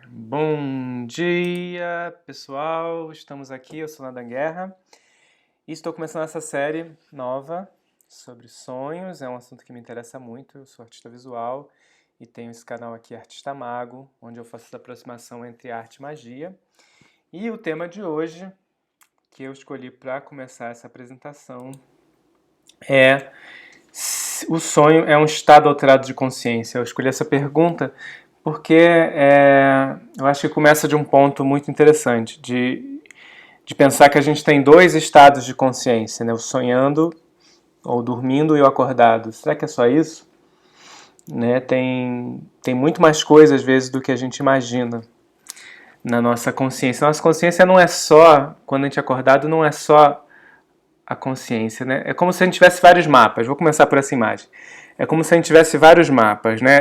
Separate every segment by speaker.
Speaker 1: Bom dia, pessoal. Estamos aqui, eu sou Nadan Guerra e estou começando essa série nova sobre sonhos. É um assunto que me interessa muito. Eu sou artista visual e tenho esse canal aqui, Artista Mago, onde eu faço essa aproximação entre arte e magia. E o tema de hoje, que eu escolhi para começar essa apresentação, é: o sonho é um estado alterado de consciência? Eu escolhi essa pergunta porque eu acho que começa de um ponto muito interessante, de pensar que a gente tem dois estados de consciência, né? O sonhando, ou dormindo, e o acordado. Será que é só isso? Né? Tem muito mais coisa, às vezes, do que a gente imagina na nossa consciência. Nossa consciência não é só, quando a gente é acordado, não é só a consciência, né? É como se a gente tivesse vários mapas. Vou começar por essa imagem. É como se a gente tivesse vários mapas, né?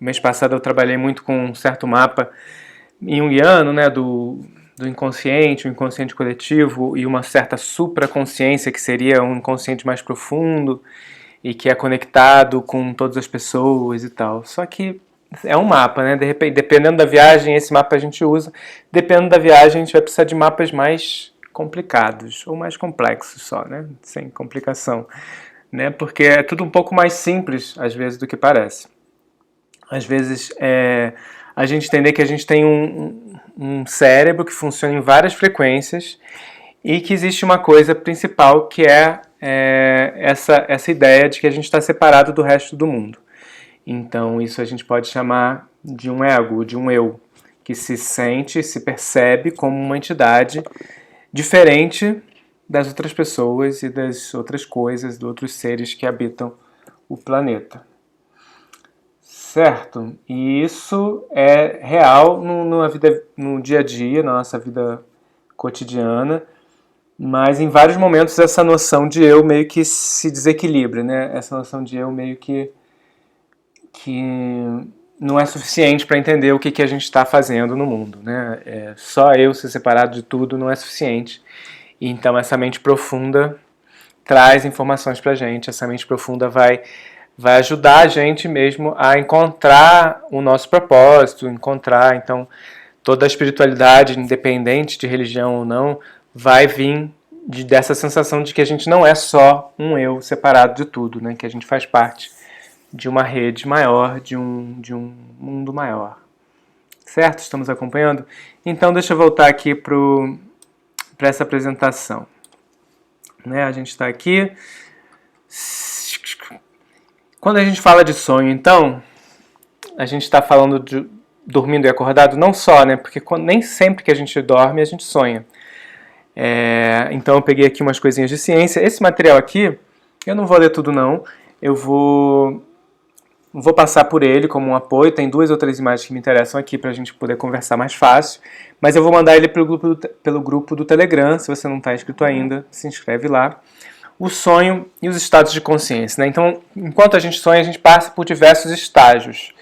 Speaker 1: Mês passado, eu trabalhei muito com um certo mapa junguiano, né? Do inconsciente, o inconsciente coletivo e uma certa supraconsciência, que seria um inconsciente mais profundo e que é conectado com todas as pessoas e tal. Só que é um mapa, né? De repente, dependendo da viagem, esse mapa a gente usa. Dependendo da viagem, a gente vai precisar de mapas mais complicados ou mais complexos só, né? Sem complicação, né? Porque é tudo um pouco mais simples às vezes do que parece. Às vezes a gente entender que a gente tem um cérebro que funciona em várias frequências e que existe uma coisa principal que é essa ideia de que a gente está separado do resto do mundo. Então isso a gente pode chamar de um ego, de um eu, que se sente, se percebe como uma entidade diferente das outras pessoas e das outras coisas, dos outros seres que habitam o planeta. Certo? E isso é real no dia a dia, na nossa vida cotidiana, mas em vários momentos essa noção de eu meio que se desequilibra, né? Essa noção de eu meio que não é suficiente para entender o que a gente está fazendo no mundo, né? Só eu ser separado de tudo não é suficiente. Então essa mente profunda traz informações para a gente, essa mente profunda vai ajudar a gente mesmo a encontrar o nosso propósito, então toda a espiritualidade, independente de religião ou não, vai vir dessa sensação de que a gente não é só um eu separado de tudo, né? Que a gente faz parte de uma rede maior, de um mundo maior. Certo? Estamos acompanhando? Então deixa eu voltar aqui para essa apresentação. Né? A gente está aqui. Quando a gente fala de sonho, então, a gente está falando de dormindo e acordado não só, né? Porque nem sempre que a gente dorme, a gente sonha. Então eu peguei aqui umas coisinhas de ciência. Esse material aqui, eu não vou ler tudo não. Eu vou passar por ele como um apoio. Tem 2 ou 3 imagens que me interessam aqui para a gente poder conversar mais fácil. Mas eu vou mandar ele pelo grupo do Telegram. Se você não está inscrito ainda, se inscreve lá. O sonho e os estados de consciência, né? Então, enquanto a gente sonha, a gente passa por diversos estágios.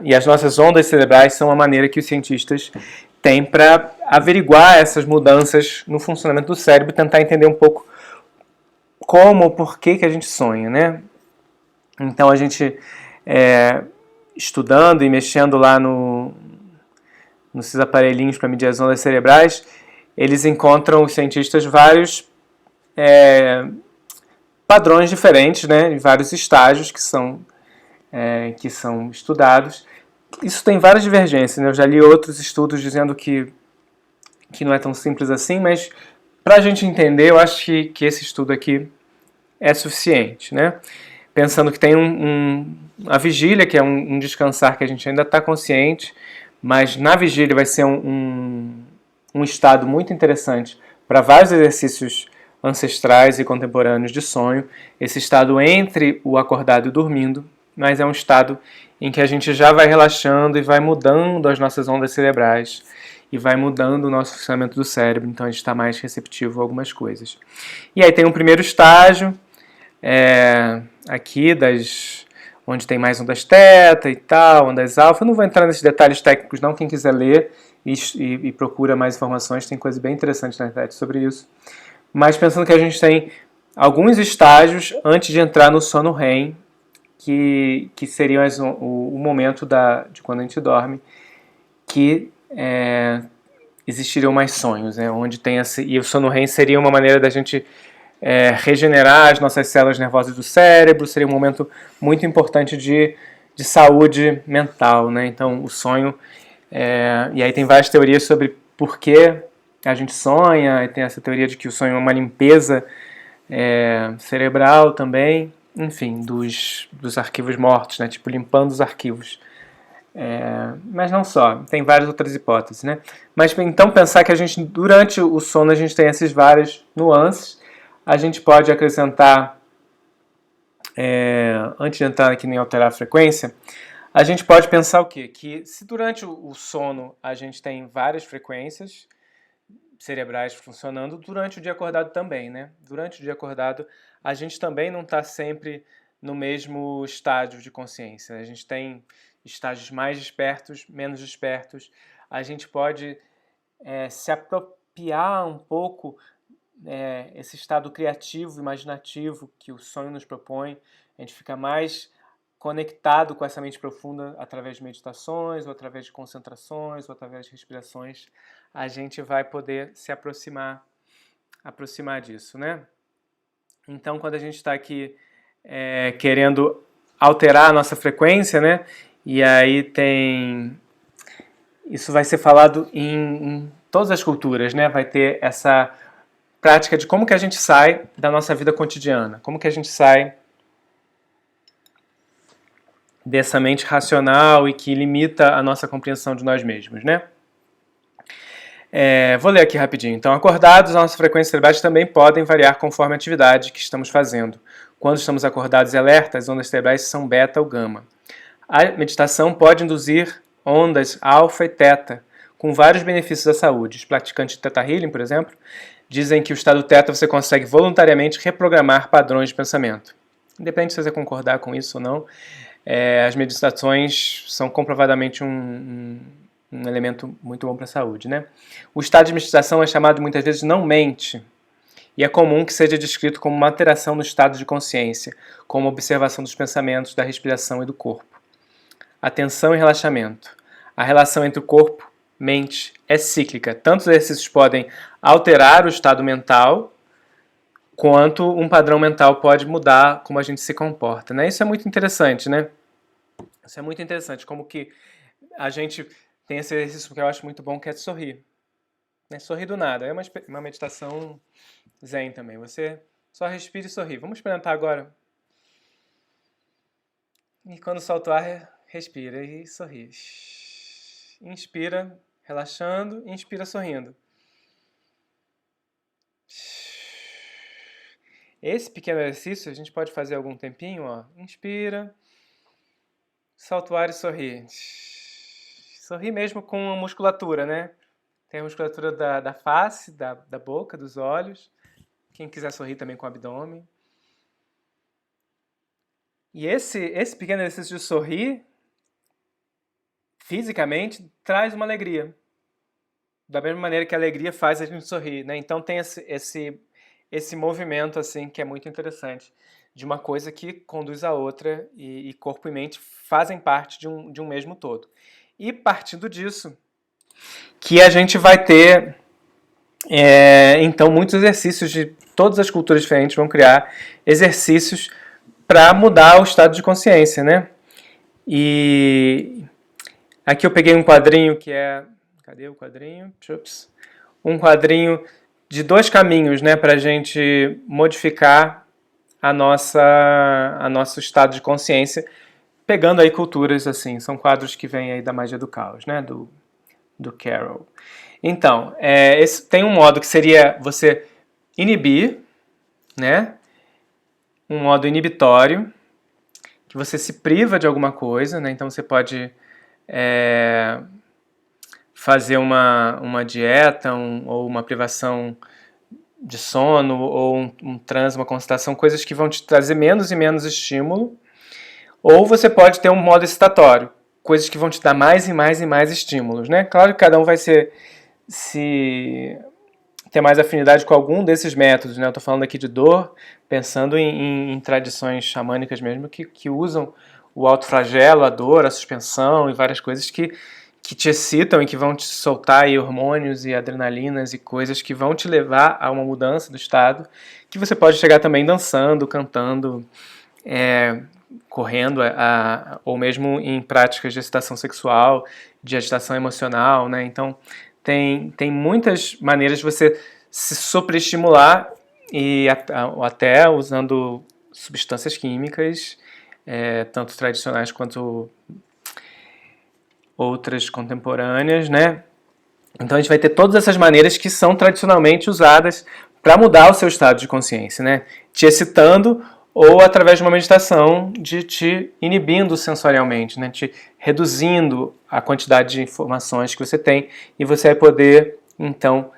Speaker 1: E as nossas ondas cerebrais são a maneira que os cientistas têm para averiguar essas mudanças no funcionamento do cérebro e tentar entender um pouco como ou por que a gente sonha, né? Então a gente, estudando e mexendo lá nesses aparelhinhos para medir as ondas cerebrais, eles encontram, os cientistas, vários padrões diferentes, né, em vários estágios que são estudados. Isso tem várias divergências, né? Eu já li outros estudos dizendo que não é tão simples assim, mas para a gente entender, eu acho que esse estudo aqui é suficiente, né? Pensando que tem a vigília, que é um descansar que a gente ainda está consciente, mas na vigília vai ser um estado muito interessante para vários exercícios ancestrais e contemporâneos de sonho, esse estado entre o acordado e o dormindo, mas é um estado em que a gente já vai relaxando e vai mudando as nossas ondas cerebrais e vai mudando o nosso funcionamento do cérebro, então a gente está mais receptivo a algumas coisas. E aí tem um primeiro estágio, aqui onde tem mais ondas teta e tal, ondas alfa. Eu não vou entrar nesses detalhes técnicos não, quem quiser ler e procura mais informações, tem coisa bem interessante na internet sobre isso. Mas pensando que a gente tem alguns estágios antes de entrar no sono REM, que seriam o momento de quando a gente dorme, que existiriam mais sonhos, né? Onde tem e o sono REM seria uma maneira da gente regenerar as nossas células nervosas do cérebro, seria um momento muito importante de saúde mental, né? Então, o sonho... e aí tem várias teorias sobre por que a gente sonha, e tem essa teoria de que o sonho é uma limpeza cerebral também, enfim, dos arquivos mortos, né? Tipo, limpando os arquivos. Mas não só, tem várias outras hipóteses, né? Mas então pensar que a gente, durante o sono, a gente tem essas várias nuances. A gente pode acrescentar, antes de entrar aqui em alterar a frequência, a gente pode pensar o quê? Que se durante o sono a gente tem várias frequências cerebrais funcionando, durante o dia acordado também, né? Durante o dia acordado a gente também não está sempre no mesmo estágio de consciência. A gente tem estágios mais despertos, menos despertos. A gente pode se apropriar um pouco esse estado criativo, imaginativo que o sonho nos propõe. A gente fica mais conectado com essa mente profunda através de meditações, ou através de concentrações, ou através de respirações. A gente vai poder se aproximar disso, né? Então, quando a gente está aqui querendo alterar a nossa frequência, né? E aí isso vai ser falado em todas as culturas, né? Vai ter essa prática de como que a gente sai da nossa vida cotidiana, como que a gente sai dessa mente racional e que limita a nossa compreensão de nós mesmos, né? Vou ler aqui rapidinho. Então, acordados, as nossas frequências cerebrais também podem variar conforme a atividade que estamos fazendo. Quando estamos acordados e alertas, as ondas cerebrais são beta ou gama. A meditação pode induzir ondas alfa e teta, com vários benefícios à saúde. Os praticantes de Theta Healing, por exemplo, dizem que o estado teta você consegue voluntariamente reprogramar padrões de pensamento. Independente se você concordar com isso ou não, as meditações são comprovadamente um elemento muito bom para a saúde, né? O estado de meditação é chamado muitas vezes não mente, e é comum que seja descrito como uma alteração no estado de consciência, como observação dos pensamentos, da respiração e do corpo. Atenção e relaxamento. A relação entre o corpo e mente é cíclica. Tanto os exercícios podem alterar o estado mental, quanto um padrão mental pode mudar como a gente se comporta, né? Isso é muito interessante, né? Isso é muito interessante, como que a gente tem esse exercício que eu acho muito bom, que é de sorrir. Né? Sorrir do nada. É uma meditação zen também. Você só respira e sorri. Vamos experimentar agora. E quando solta o ar, respira e sorri. Inspira, relaxando. Inspira, sorrindo. Esse pequeno exercício a gente pode fazer algum tempinho, ó. Inspira, solta o ar e sorri. Sorri mesmo com a musculatura, né? Tem a musculatura da face, da boca, dos olhos. Quem quiser sorrir também com o abdômen. E esse pequeno exercício de sorrir, fisicamente, traz uma alegria. Da mesma maneira que a alegria faz a gente sorrir, né? Então tem esse movimento, assim, que é muito interessante. De uma coisa que conduz a outra e corpo e mente fazem parte de um mesmo todo. E partindo disso, que a gente vai ter, então, muitos exercícios de todas as culturas diferentes vão criar exercícios para mudar o estado de consciência, né? E aqui eu peguei um quadrinho que é... Cadê o quadrinho? Ups. Um quadrinho de 2 caminhos, né, para a gente modificar nosso estado de consciência, pegando aí culturas, assim, são quadros que vêm aí da Magia do Caos, né, do Carroll. Então, tem um modo que seria você inibir, né, um modo inibitório, que você se priva de alguma coisa, né, então você pode fazer uma dieta ou uma privação de sono, ou um transe, uma concentração, coisas que vão te trazer menos e menos estímulo. Ou você pode ter um modo excitatório, coisas que vão te dar mais e mais e mais estímulos, né? Claro que cada um vai se ter mais afinidade com algum desses métodos, né? Eu estou falando aqui de dor, pensando em tradições xamânicas mesmo, que usam o autoflagelo, a dor, a suspensão e várias coisas que te excitam e que vão te soltar aí hormônios e adrenalinas e coisas que vão te levar a uma mudança do estado, que você pode chegar também dançando, cantando, correndo, ou mesmo em práticas de excitação sexual, de agitação emocional, né? Então, tem muitas maneiras de você se superestimular e até usando substâncias químicas, tanto tradicionais quanto outras contemporâneas, né? Então a gente vai ter todas essas maneiras que são tradicionalmente usadas para mudar o seu estado de consciência, né? Te excitando ou através de uma meditação de te inibindo sensorialmente, né? Te reduzindo a quantidade de informações que você tem e você vai poder, então,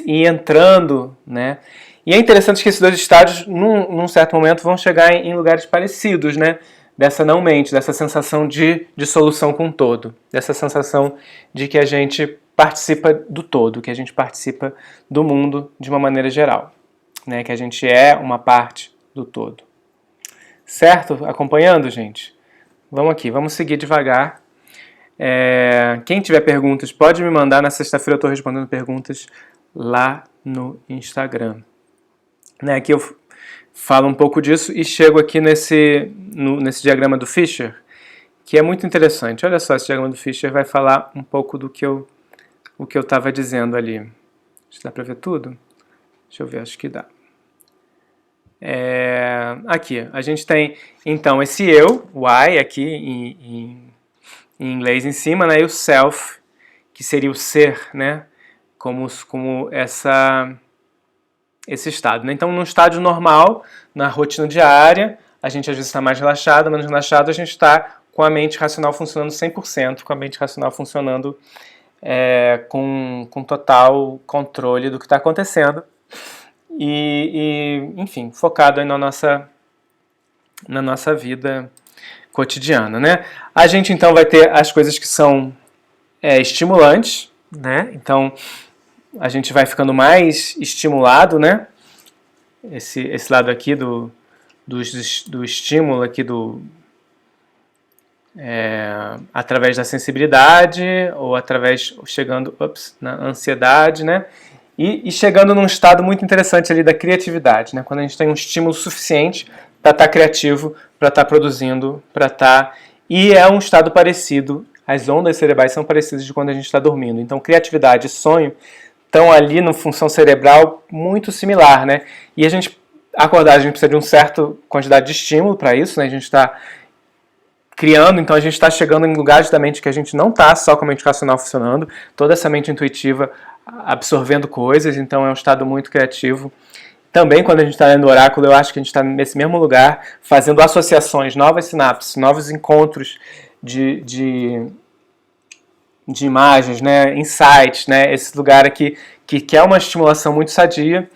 Speaker 1: ir entrando, né? E é interessante que esses dois estados, num certo momento, vão chegar em lugares parecidos, né? Dessa não-mente, dessa sensação de dissolução com o todo, dessa sensação de que a gente participa do todo, que a gente participa do mundo de uma maneira geral, né? Que a gente é uma parte do todo. Certo? Acompanhando, gente? Vamos aqui, vamos seguir devagar. Quem tiver perguntas, pode me mandar. Na sexta-feira eu estou respondendo perguntas lá no Instagram. Né? Aqui eu falo um pouco disso e chego aqui nesse diagrama do Fisher, que é muito interessante. Olha só, esse diagrama do Fisher vai falar um pouco do que eu estava dizendo ali. Dá para ver tudo? Deixa eu ver, acho que dá. Aqui, a gente tem, então, esse eu, o I, aqui em inglês em cima, né, e o self, que seria o ser, né, como esse estado, né? Então, no estádio normal, na rotina diária, a gente às vezes está mais relaxado, menos relaxado, a gente está com a mente racional funcionando 100%, com a mente racional funcionando com total controle do que está acontecendo e, enfim, focado aí na nossa vida cotidiana, né? A gente, então, vai ter as coisas que são estimulantes, né? Então, a gente vai ficando mais estimulado, né? Esse lado aqui do estímulo aqui através da sensibilidade ou através chegando na ansiedade, né? E chegando num estado muito interessante ali da criatividade, né? Quando a gente tem um estímulo suficiente para estar criativo, para estar produzindo, para estar... E é um estado parecido, as ondas cerebrais são parecidas de quando a gente está dormindo. Então, criatividade e sonho estão ali na função cerebral muito similar, né? E a gente acordar, a gente precisa de uma certa quantidade de estímulo para isso, né? A gente está criando, então a gente está chegando em lugares da mente que a gente não está só com a mente racional funcionando, toda essa mente intuitiva absorvendo coisas, então é um estado muito criativo. Também quando a gente está lendo o oráculo, eu acho que a gente está nesse mesmo lugar, fazendo associações, novas sinapses, novos encontros de imagens, né, insights, né, esse lugar aqui que é uma estimulação muito sadia,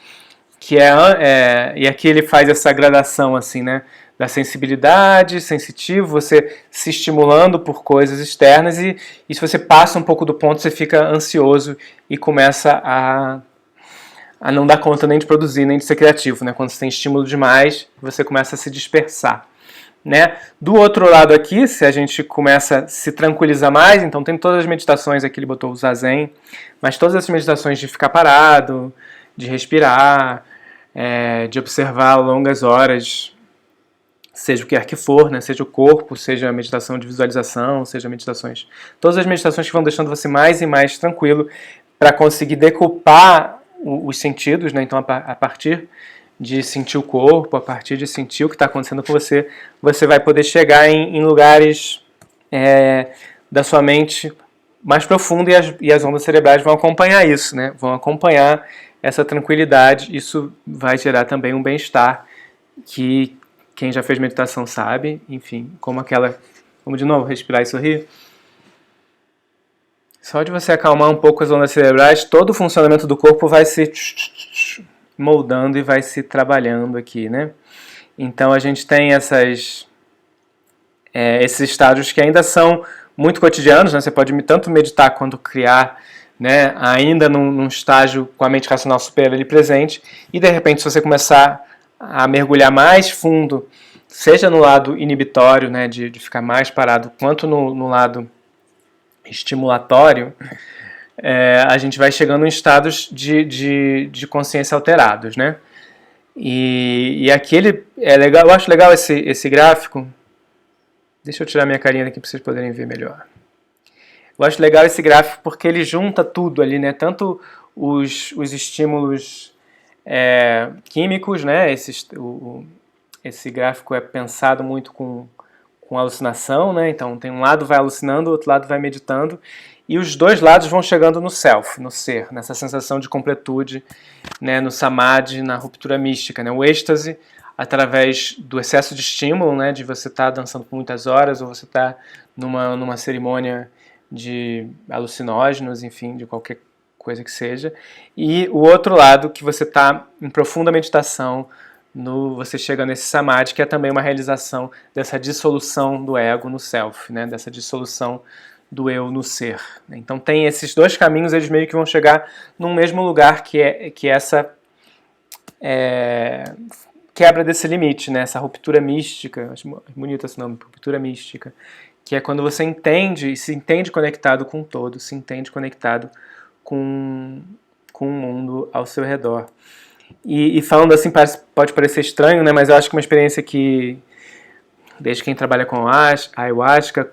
Speaker 1: e aqui ele faz essa gradação assim, né, da sensibilidade, sensitivo, você se estimulando por coisas externas e se você passa um pouco do ponto, você fica ansioso e começa a não dar conta nem de produzir, nem de ser criativo, né? Quando você tem estímulo demais, você começa a se dispersar, né? Do outro lado aqui, se a gente começa a se tranquilizar mais, então tem todas as meditações, aqui ele botou o Zazen, mas todas as meditações de ficar parado, de respirar, de observar longas horas, seja o que quer que for, né? Seja o corpo, seja a meditação de visualização, seja meditações... Todas as meditações que vão deixando você mais e mais tranquilo para conseguir decupar os sentidos, né? Então, a partir de sentir o corpo, a partir de sentir o que está acontecendo com você, você vai poder chegar em lugares da sua mente mais profundo e as ondas cerebrais vão acompanhar isso, né? Vão acompanhar essa tranquilidade. Isso vai gerar também um bem-estar que quem já fez meditação sabe, enfim, como de novo, respirar e sorrir. Só de você acalmar um pouco as ondas cerebrais, todo o funcionamento do corpo vai se moldando e vai se trabalhando aqui, né? Então a gente tem esses estágios que ainda são muito cotidianos, né? Você pode tanto meditar quanto criar né, ainda num estágio com a mente racional super ali presente, e de repente, se você começar a mergulhar mais fundo, seja no lado inibitório, né, de ficar mais parado, quanto no lado estimulatório, a gente vai chegando em estados de consciência alterados, né? E aqui ele é legal, eu acho legal esse gráfico. Deixa eu tirar minha carinha daqui para vocês poderem ver melhor. Eu acho legal esse gráfico porque ele junta tudo ali, né? Tanto os estímulos químicos, né? Esse gráfico é pensado muito com alucinação, né? Então tem um lado vai alucinando, o outro lado vai meditando, e os dois lados vão chegando no self, no ser, nessa sensação de completude, né? No samadhi, na ruptura mística, né? O êxtase através do excesso de estímulo, né? De você estar dançando por muitas horas, ou você estar numa cerimônia de alucinógenos, enfim, de qualquer coisa que seja, e o outro lado que você está em profunda meditação, você chega nesse samadhi, que é também uma realização dessa dissolução do ego no self, né? Dessa dissolução do eu no ser. Então tem esses dois caminhos, eles meio que vão chegar num mesmo lugar, que é essa quebra desse limite, né? Essa ruptura mística, acho bonito esse nome, ruptura mística, que é quando você entende e se entende conectado com o todo, se entende conectado com o mundo ao seu redor. E falando assim, pode parecer estranho, né? Mas eu acho que uma experiência que, desde quem trabalha com ayahuasca,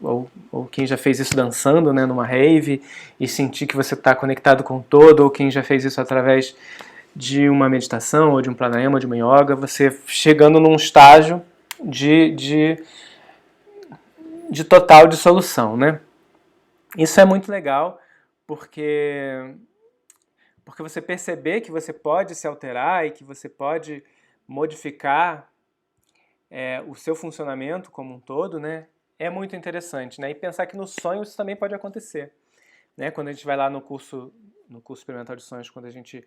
Speaker 1: ou quem já fez isso dançando, né, numa rave, e sentir que você está conectado com o todo, ou quem já fez isso através de uma meditação, ou de um pranayama, ou de uma yoga, você chegando num estágio de total dissolução, né? Isso é muito legal, porque você perceber que você pode se alterar e que você pode modificar o seu funcionamento como um todo, né? É muito interessante, né? E pensar que no sonho isso também pode acontecer, né? Quando a gente vai lá no curso experimental de sonhos, quando a gente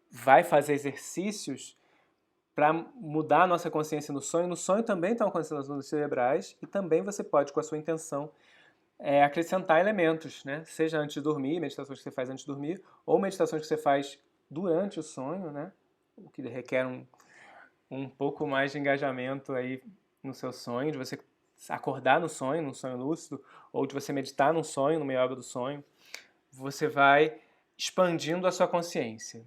Speaker 1: vai fazer exercícios para mudar a nossa consciência no sonho também estão acontecendo as ondas cerebrais, e também você pode, com a sua intenção, acrescentar elementos, né? Seja antes de dormir, meditações que você faz antes de dormir, ou meditações que você faz durante o sonho, né? O que requer um pouco mais de engajamento aí no seu sonho, de você acordar no sonho, num sonho lúcido, ou de você meditar num sonho, numa yoga do sonho. Você vai expandindo a sua consciência.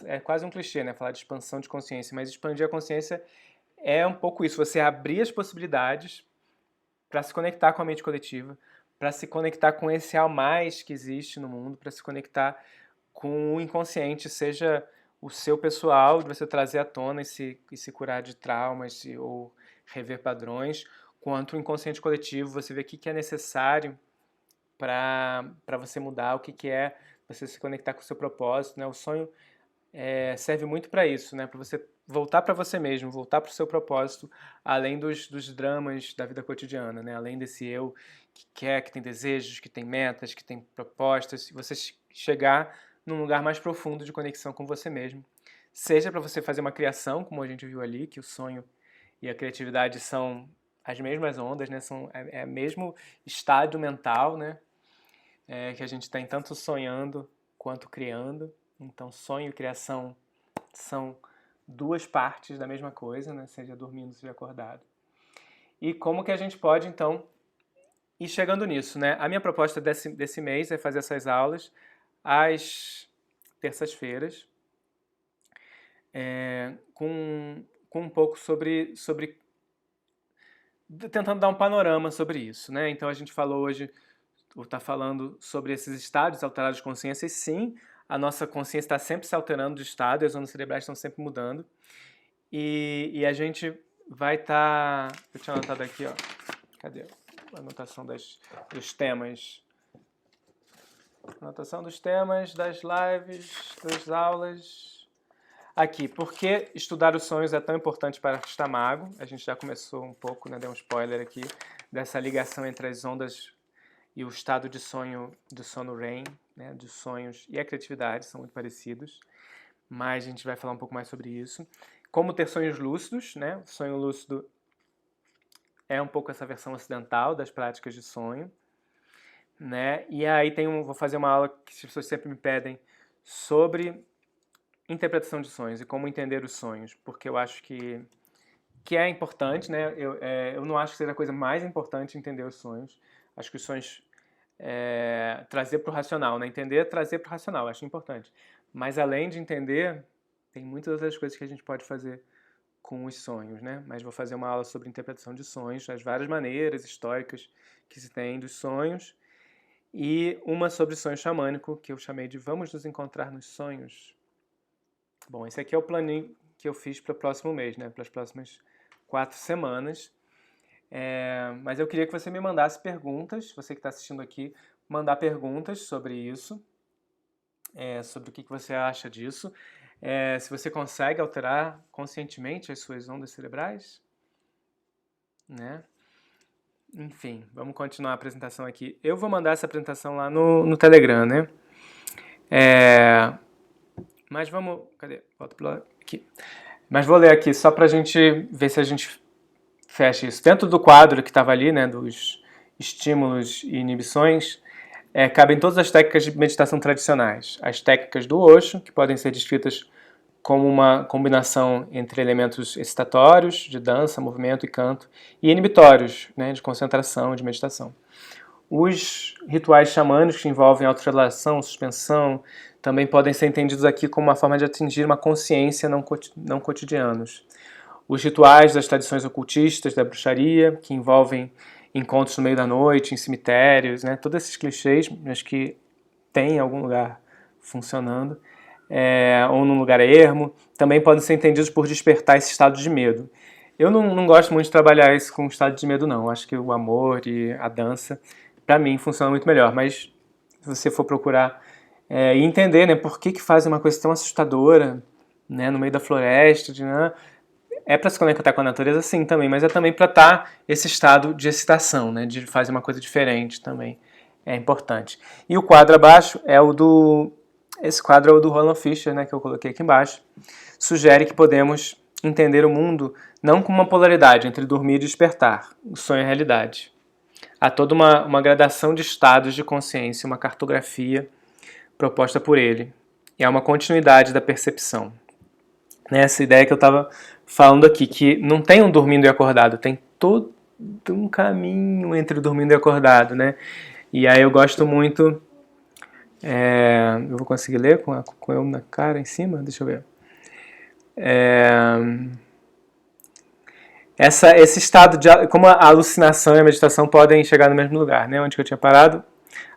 Speaker 1: É quase um clichê, né? Falar de expansão de consciência, mas expandir a consciência é um pouco isso, você abrir as possibilidades para se conectar com a mente coletiva, para se conectar com esse ao mais que existe no mundo, para se conectar com o inconsciente, seja o seu pessoal, de você trazer à tona e se curar de traumas ou rever padrões, quanto o inconsciente coletivo, você ver o que é necessário para você mudar, o que é você se conectar com o seu propósito, né? O sonho serve muito para isso, né? Para você voltar para você mesmo, voltar para o seu propósito, além dos dramas da vida cotidiana, né? Além desse eu que quer, que tem desejos, que tem metas, que tem propostas, você chegar num lugar mais profundo de conexão com você mesmo. Seja para você fazer uma criação, como a gente viu ali, que o sonho e a criatividade são as mesmas ondas, né? É o mesmo estado mental, né? Que a gente está tanto sonhando quanto criando. Então, sonho e criação são duas partes da mesma coisa, né? Seja dormindo, seja acordado. E como que a gente pode, então, ir chegando nisso, né? A minha proposta desse mês é fazer essas aulas às terças-feiras, com um pouco sobre tentando dar um panorama sobre isso, né? Então a gente falou hoje, ou está falando sobre esses estados alterados de consciência, e sim, a nossa consciência está sempre se alterando de estado, e as ondas cerebrais estão sempre mudando. E a gente vai estar... Eu tinha anotado aqui, ó. Cadê a anotação dos temas? Anotação dos temas, das lives, das aulas. Aqui, por que estudar os sonhos é tão importante para estar mago? A gente já começou um pouco, né? Deu um spoiler aqui, dessa ligação entre as ondas e o estado de sonho, do sono REM, né? Dos sonhos e a criatividade são muito parecidos, mas a gente vai falar um pouco mais sobre isso. Como ter sonhos lúcidos, né? O sonho lúcido é um pouco essa versão ocidental das práticas de sonho, né? E aí vou fazer uma aula que as pessoas sempre me pedem sobre interpretação de sonhos e como entender os sonhos, porque eu acho que é importante, né? Eu não acho que seja a coisa mais importante entender os sonhos. Acho que os sonhos trazer para o racional, né? Entender, trazer para o racional, acho importante. Mas além de entender, tem muitas outras coisas que a gente pode fazer com os sonhos, né? Mas vou fazer uma aula sobre interpretação de sonhos, as várias maneiras históricas que se tem dos sonhos, e uma sobre sonho xamânico, que eu chamei de Vamos nos encontrar nos sonhos. Bom, esse aqui é o planinho que eu fiz para o próximo mês, né? Para as próximas 4 semanas. Mas eu queria que você me mandasse perguntas, você que está assistindo aqui, mandar perguntas sobre isso, sobre o que você acha disso. Se você consegue alterar conscientemente as suas ondas cerebrais, né? Enfim, vamos continuar a apresentação aqui. Eu vou mandar essa apresentação lá no Telegram, né? Mas vamos... Cadê? Volta para aqui. Mas vou ler aqui só para a gente ver se a gente fecha isso. Dentro do quadro que estava ali, né, dos estímulos e inibições, cabem todas as técnicas de meditação tradicionais. As técnicas do Osho, que podem ser descritas como uma combinação entre elementos excitatórios, de dança, movimento e canto, e inibitórios, né, de concentração, de meditação. Os rituais xamânicos que envolvem autorrelação, suspensão, também podem ser entendidos aqui como uma forma de atingir uma consciência não cotidianos. Os rituais das tradições ocultistas, da bruxaria, que envolvem encontros no meio da noite, em cemitérios, né, todos esses clichês, mas que tem em algum lugar funcionando, ou num lugar ermo, também podem ser entendidos por despertar esse estado de medo. Eu não gosto muito de trabalhar isso com estado de medo, não. Acho que o amor e a dança, para mim, funciona muito melhor. Mas se você for procurar e entender, né, por que fazem uma coisa tão assustadora, né, no meio da floresta, é para se conectar com a natureza, sim, também, mas é também para estar esse estado de excitação, né, de fazer uma coisa diferente também. É importante. E o quadro abaixo é o do... Esse quadro é o do Roland Fisher, né, que eu coloquei aqui embaixo. Sugere que podemos entender o mundo não como uma polaridade entre dormir e despertar, o sonho e a realidade. Há toda uma gradação de estados de consciência, uma cartografia proposta por ele. E é uma continuidade da percepção. Essa ideia que eu estava falando aqui, que não tem um dormindo e acordado, tem todo um caminho entre o dormindo e acordado, né? E aí eu gosto muito... eu vou conseguir ler com eu na cara em cima? Deixa eu ver. Esse estado de... Como a alucinação e a meditação podem chegar no mesmo lugar, né? Onde que eu tinha parado.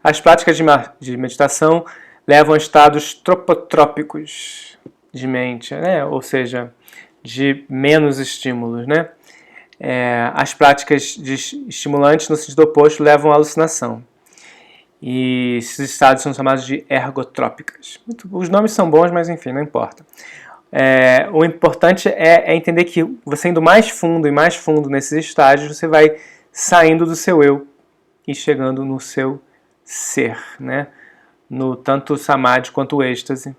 Speaker 1: As práticas de meditação levam a estados tropotrópicos de mente, né? Ou seja, de menos estímulos, né? As práticas de estimulantes no sentido oposto levam à alucinação. E esses estados são chamados de ergotrópicas. Os nomes são bons, mas enfim, não importa. O importante é entender que você indo mais fundo e mais fundo nesses estágios, você vai saindo do seu eu e chegando no seu ser, né? No tanto o samadhi quanto o êxtase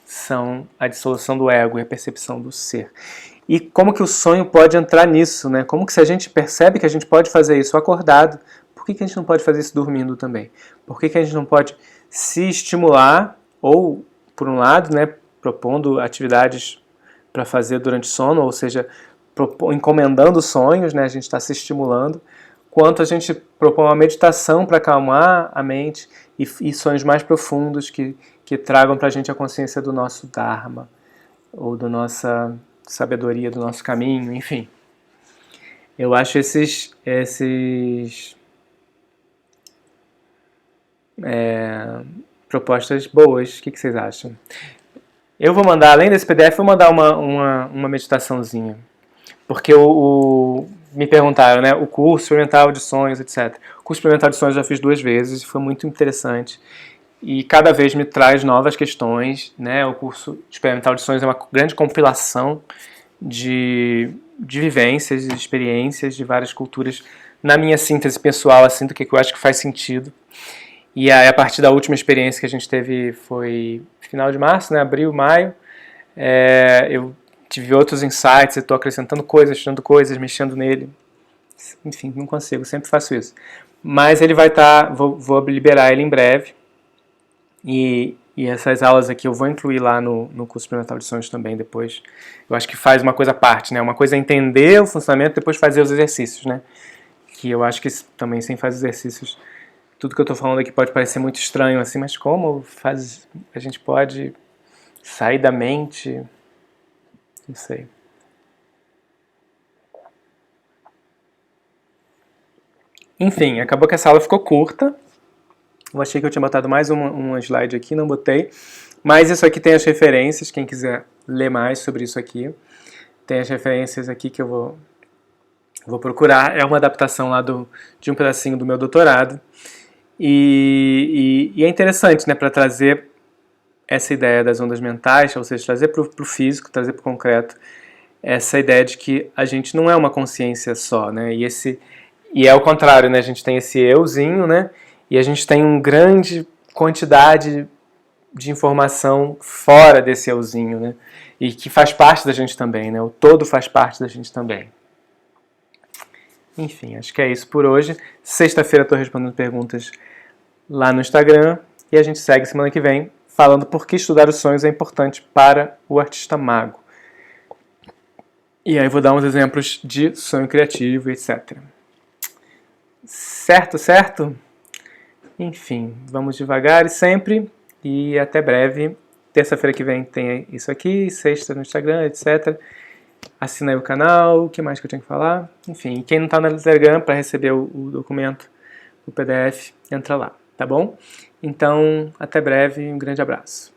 Speaker 1: são a dissolução do ego e a percepção do ser. E como que o sonho pode entrar nisso, né? Como que se a gente percebe que a gente pode fazer isso acordado, por que a gente não pode fazer isso dormindo também? Por que a gente não pode se estimular, ou, por um lado, né, propondo atividades para fazer durante o sono, ou seja, encomendando sonhos, né, a gente está se estimulando, quanto a gente propõe uma meditação para acalmar a mente e sonhos mais profundos que tragam para a gente a consciência do nosso Dharma, ou da nossa sabedoria, do nosso caminho, enfim. Eu acho esses propostas boas. O que vocês acham? Eu vou mandar, além desse PDF, vou mandar uma meditaçãozinha. Porque me perguntaram, né? O curso experimental de sonhos, etc. O curso experimental de sonhos eu já fiz 2 vezes, foi muito interessante. E cada vez me traz novas questões, né? O curso experimental de sonhos é uma grande compilação de vivências e experiências de várias culturas, na minha síntese pessoal, assim, do que eu acho que faz sentido. E aí, a partir da última experiência que a gente teve, foi final de março, né? Abril, maio, eu tive outros insights, eu estou acrescentando coisas, tirando coisas, mexendo nele. Enfim, não consigo, sempre faço isso. Mas ele vai estar, vou liberar ele em breve. E essas aulas aqui eu vou incluir lá no curso experimental de sonhos também depois. Eu acho que faz uma coisa à parte, né? Uma coisa é entender o funcionamento, depois fazer os exercícios, né? Que eu acho que também sem fazer exercícios, tudo que eu estou falando aqui pode parecer muito estranho assim, mas como a gente pode sair da mente? Não sei. Enfim, acabou que essa aula ficou curta. Eu achei que eu tinha botado mais uma slide aqui, não botei. Mas isso aqui tem as referências, quem quiser ler mais sobre isso aqui. Tem as referências aqui que eu vou procurar. É uma adaptação lá de um pedacinho do meu doutorado. E é interessante, né, para trazer essa ideia das ondas mentais, ou seja, trazer para o físico, trazer para o concreto, essa ideia de que a gente não é uma consciência só, né? E é o contrário, né? A gente tem esse euzinho, né? E a gente tem uma grande quantidade de informação fora desse euzinho, né? E que faz parte da gente também, né? O todo faz parte da gente também. Enfim, acho que é isso por hoje. Sexta-feira estou respondendo perguntas lá no Instagram e a gente segue semana que vem falando por que estudar os sonhos é importante para o artista mago. E aí vou dar uns exemplos de sonho criativo, etc. Certo, certo? Enfim, vamos devagar e sempre. E até breve. Terça-feira que vem tem isso aqui, sexta no Instagram, etc. Assina aí o canal, o que mais que eu tinha que falar? Enfim, quem não está no Telegram para receber o documento, o PDF, entra lá, tá bom? Então, até breve, um grande abraço.